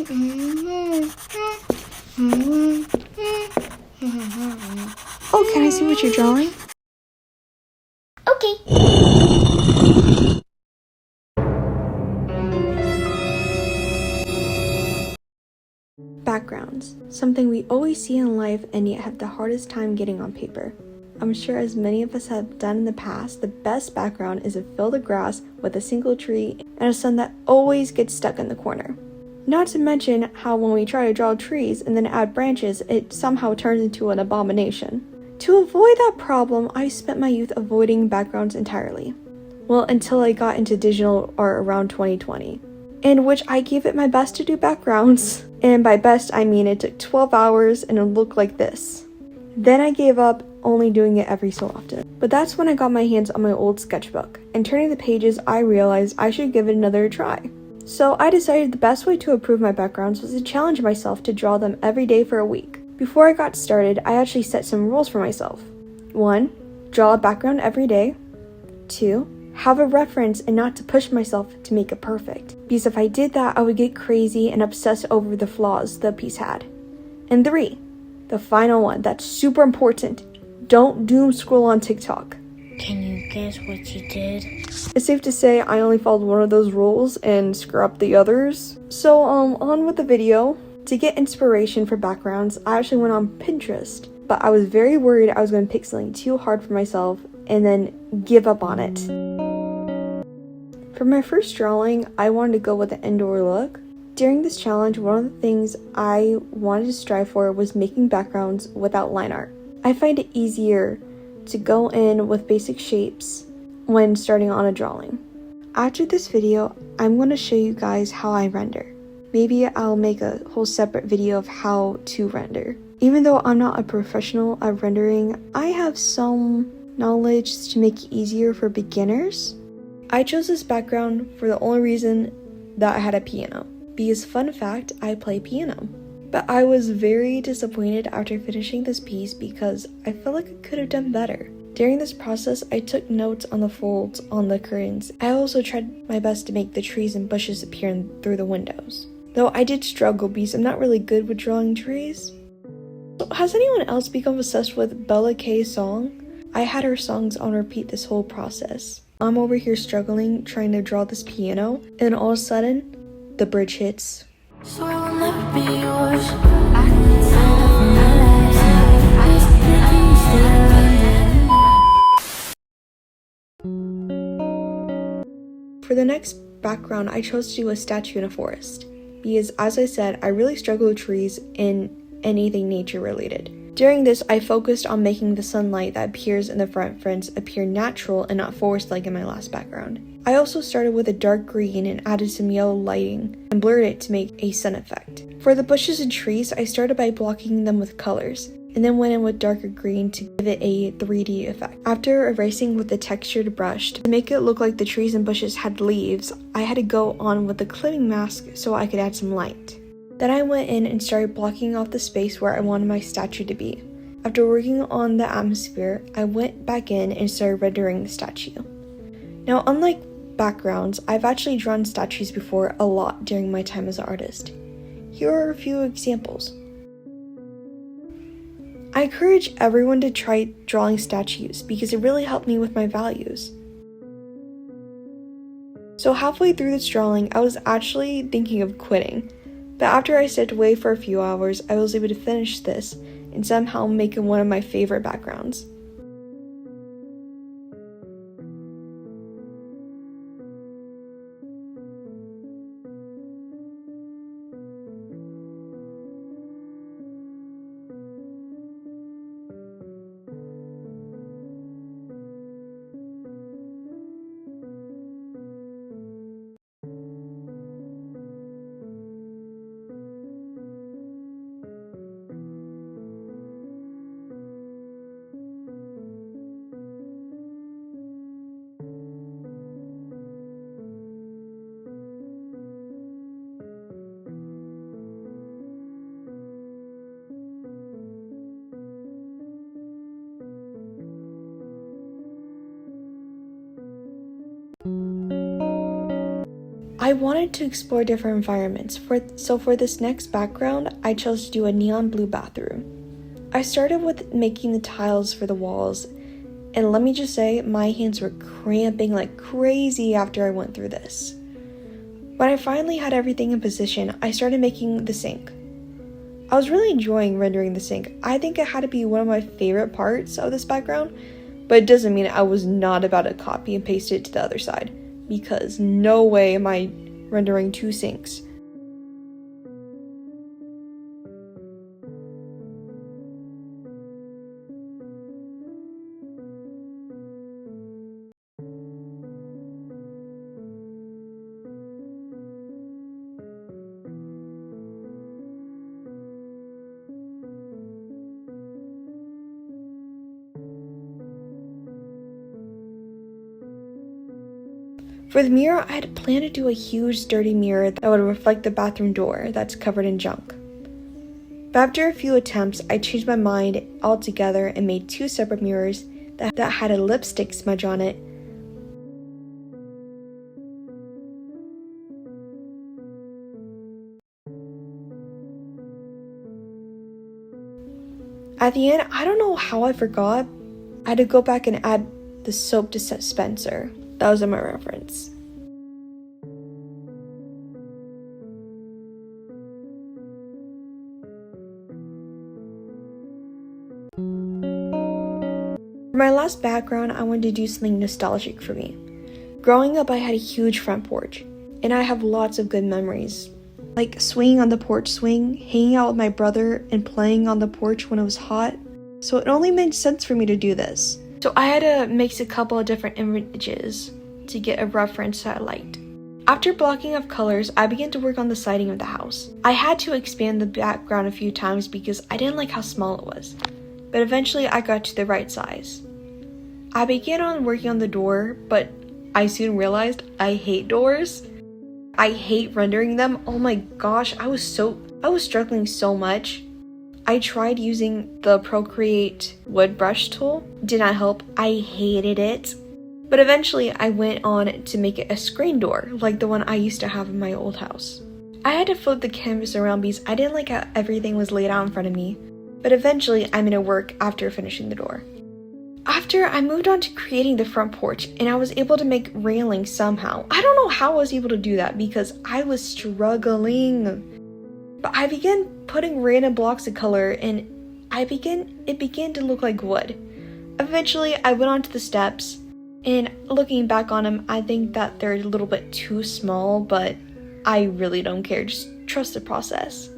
Oh, can I see what you're drawing? Okay. Backgrounds, something we always see in life and yet have the hardest time getting on paper. I'm sure as many of us have done in the past, the best background is a field of grass with a single tree and a sun that always gets stuck in the corner. Not to mention how when we try to draw trees and then add branches, it somehow turns into an abomination. To avoid that problem, I spent my youth avoiding backgrounds entirely. Well, until I got into digital art around 2020, in which I gave it my best to do backgrounds. And by best, I mean it took 12 hours and it looked like this. Then I gave up, only doing it every so often. But that's when I got my hands on my old sketchbook, and turning the pages, I realized I should give it another try. So I decided the best way to improve my backgrounds was to challenge myself to draw them every day for a week. Before I got started, I actually set some rules for myself. 1. Draw a background every day. 2. Have a reference and not to push myself to make it perfect, because if I did that, I would get crazy and obsess over the flaws the piece had. And 3. The final one, that's super important. Don't doom scroll on TikTok. Can you guess what you did? It's safe to say I only followed one of those rules and screw up the others. So on with the video. To get inspiration for backgrounds, I actually went on Pinterest, but I was very worried I was going to pick something too hard for myself and then give up on it. For my first drawing, I wanted to go with an indoor look. During this challenge, one of the things I wanted to strive for was making backgrounds without line art. I find it easier to go in with basic shapes when starting on a drawing. After this video, I'm going to show you guys how I render. Maybe I'll make a whole separate video of how to render. Even though I'm not a professional at rendering, I have some knowledge to make it easier for beginners. I chose this background for the only reason that I had a piano. Because fun fact, I play piano. But I was very disappointed after finishing this piece because I felt like I could have done better. During this process, I took notes on the folds on the curtains. I also tried my best to make the trees and bushes appear through the windows. Though I did struggle because I'm not really good with drawing trees. So has anyone else become obsessed with Bella K's song? I had her songs on repeat this whole process. I'm over here struggling, trying to draw this piano, and then all of a sudden, the bridge hits. So I will never be yours. For the next background, I chose to do a statue in a forest. Because as I said, I really struggle with trees and anything nature related. During this, I focused on making the sunlight that appears in the front fronts appear natural and not forced like in my last background. I also started with a dark green and added some yellow lighting and blurred it to make a sun effect. For the bushes and trees, I started by blocking them with colors, and then went in with darker green to give it a 3D effect. After erasing with the textured brush to make it look like the trees and bushes had leaves, I had to go on with the clipping mask so I could add some light. Then I went in and started blocking off the space where I wanted my statue to be. After working on the atmosphere, I went back in and started rendering the statue. Now, unlike backgrounds, I've actually drawn statues before a lot during my time as an artist. Here are a few examples. I encourage everyone to try drawing statues because it really helped me with my values. So halfway through this drawing, I was actually thinking of quitting, but after I stepped away for a few hours, I was able to finish this and somehow make it one of my favorite backgrounds. I wanted to explore different environments, so for this next background, I chose to do a neon blue bathroom. I started with making the tiles for the walls, and let me just say, my hands were cramping like crazy after I went through this. When I finally had everything in position, I started making the sink. I was really enjoying rendering the sink. I think it had to be one of my favorite parts of this background, but it doesn't mean I was not about to copy and paste it to the other side, because no way am I rendering 2 sinks. For the mirror, I had planned to do a huge sturdy mirror that would reflect the bathroom door that's covered in junk. But after a few attempts, I changed my mind altogether and made 2 separate mirrors that had a lipstick smudge on it. At the end, I don't know how I forgot. I had to go back and add the soap dispenser. That was in my reference. For my last background, I wanted to do something nostalgic for me. Growing up, I had a huge front porch, and I have lots of good memories. Like swinging on the porch swing, hanging out with my brother, and playing on the porch when it was hot. So it only made sense for me to do this. So I had to mix a couple of different images to get a reference that I liked. After blocking off colors, I began to work on the siding of the house. I had to expand the background a few times because I didn't like how small it was, but eventually I got to the right size. I began on working on the door, but I soon realized I hate doors. I hate rendering them. Oh my gosh, I was struggling so much. I tried using the Procreate wood brush tool. Did not help. I hated it. But eventually I went on to make it a screen door, like the one I used to have in my old house. I had to flip the canvas around because I didn't like how everything was laid out in front of me, but eventually I made it work after finishing the door. After, I moved on to creating the front porch, and I was able to make railings somehow. I don't know how I was able to do that because I was struggling. But I began putting random blocks of color, and it began to look like wood. Eventually, I went onto the steps, and looking back on them, I think that they're a little bit too small, but I really don't care. Just trust the process.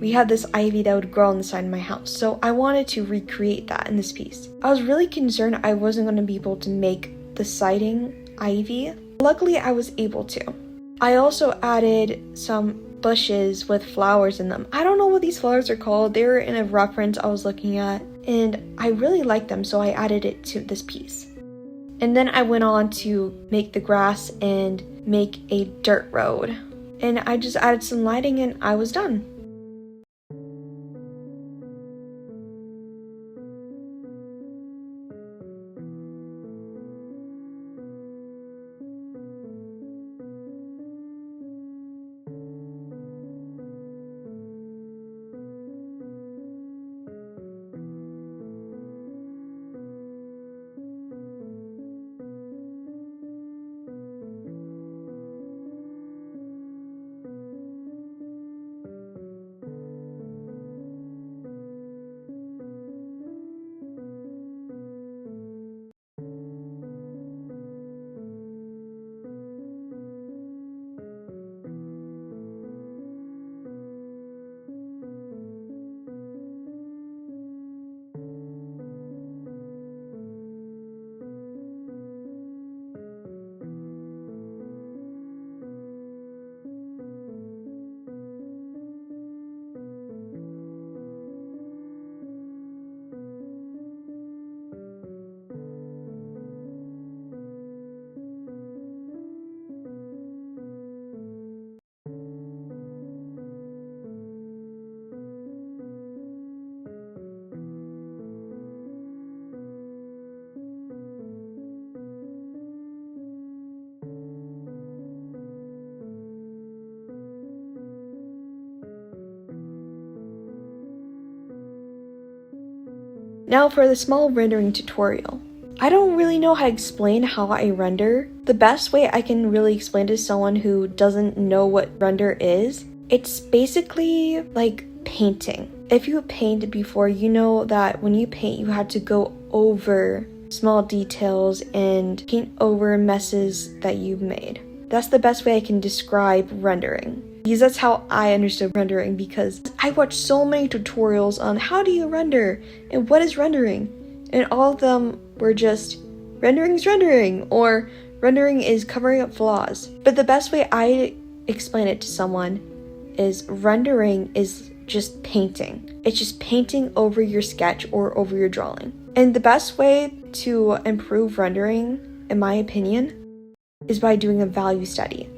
We had this ivy that would grow on the side of my house, so I wanted to recreate that in this piece. I was really concerned I wasn't going to be able to make the siding ivy. Luckily, I was able to. I also added some bushes with flowers in them. I don't know what these flowers are called. They were in a reference I was looking at, and I really liked them, so I added it to this piece. And then I went on to make the grass and make a dirt road. And I just added some lighting and I was done. Now for the small rendering tutorial. I don't really know how to explain how I render. The best way I can really explain to someone who doesn't know what render is, it's basically like painting. If you painted before, you know that when you paint, you have to go over small details and paint over messes that you've made. That's the best way I can describe rendering. Because that's how I understood rendering, because I watched so many tutorials on how do you render and what is rendering. And all of them were just rendering's rendering or rendering is covering up flaws. But the best way I explain it to someone is rendering is just painting. It's just painting over your sketch or over your drawing. And the best way to improve rendering, in my opinion, is by doing a value study.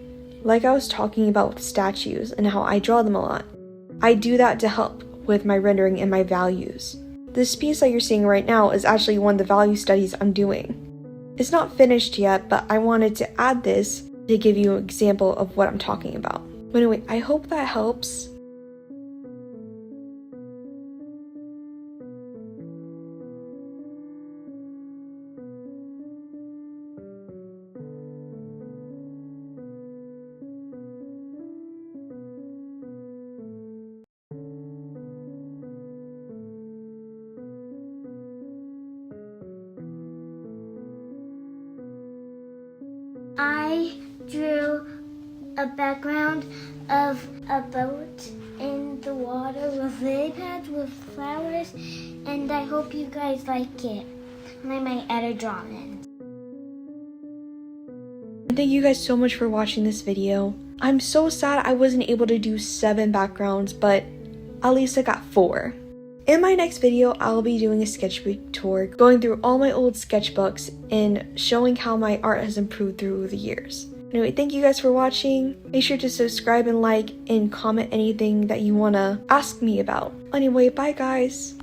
Like I was talking about with statues and how I draw them a lot. I do that to help with my rendering and my values. This piece that you're seeing right now is actually one of the value studies I'm doing. It's not finished yet, but I wanted to add this to give you an example of what I'm talking about. But anyway, I hope that helps. I drew a background of a boat in the water with lily pads with flowers, and I hope you guys like it. And I might add a drawing. Thank you guys so much for watching this video. I'm so sad I wasn't able to do 7 backgrounds, but at least I got 4. In my next video, I'll be doing a sketchbook tour, going through all my old sketchbooks and showing how my art has improved through the years. Anyway, thank you guys for watching. Make sure to subscribe and like and comment anything that you want to ask me about. Anyway, bye guys!